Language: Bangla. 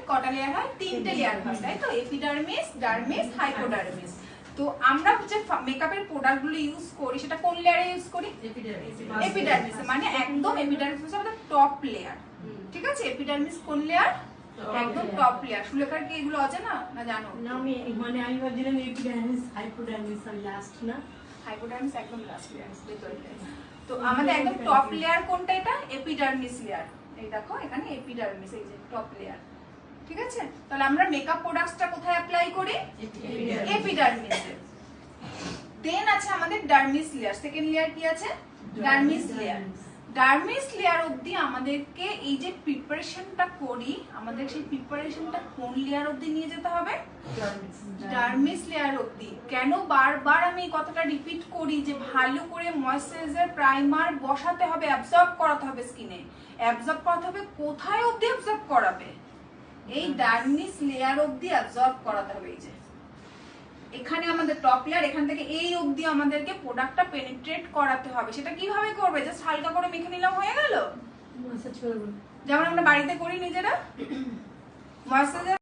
কটা লেয়ার হয়? 3টে লেয়ার হয়, তাই তো? Epidermis, dermis, hypodermis. তো আমরা যে মেকআপের প্রোডাক্টগুলো ইউজ করি সেটা কোন লেয়ারে ইউজ করি? এপিডার্মিস। মানে একদম এপিডার্মিস হচ্ছে আমাদের টপ লেয়ার, ঠিক আছে? এপিডার্মিস কোন লেয়ার? একদম টপ লেয়ার। সুলেখার কি এগুলো অজানা না জানো? না আমি ভাবছিলাম এপিডার্মিস হাইপোডার্মিস আর লাস্ট না, হাইপোডার্মিস একদম লাস্ট লেয়ার, তো আমাদের একদম টপ লেয়ার কোনটা? এটা এপিডার্মিস লেয়ার। এই দেখো এখানে এপিডার্মিস, এই যে টপ লেয়ার, ঠিক আছে? তাহলে আমরা মেকআপ প্রোডাক্টসটা কোথায় অ্যাপ্লাই করি? এপিডার্মিসে। দেন আছে আমাদের ডার্মিস লেয়ার। সেকেন্ড লেয়ার কি আছে? Dermis layer. ডার্মিস লেয়ার অবধি আমাদেরকে এই যে প্রিপারেশনটা করি, আমাদের সেই প্রিপারেশনটা কোন লেয়ার অবধি নিয়ে যেতে হবে? ডার্মিস লেয়ার অবধি। কেন বারবার আমি এই কথাটা রিপিট করি যে ভালো করে ময়েশ্চারাইজার প্রাইমার বসাতে হবে, অ্যাবজর্ব করাতে হবে স্কিনে। অ্যাবজর্ব করাতে হবে কোথায় অবধি অ্যাবজর্ব করাবে? এই ডার্মিস লেয়ার অবধি অ্যাবজর্ব করাতে হবে। এই যে এখানে আমাদের টপ লেয়ার, এখান থেকে এই অবধি আমাদেরকে প্রোডাক্টটা পেনিট্রেট করাতে হবে। সেটা কিভাবে করবে? জাস্ট হালকা করে মেখে নিলাম, হয়ে গেল। যেমন আমরা বাড়িতে করি নিজেরা, ময়েশ্চারাইজার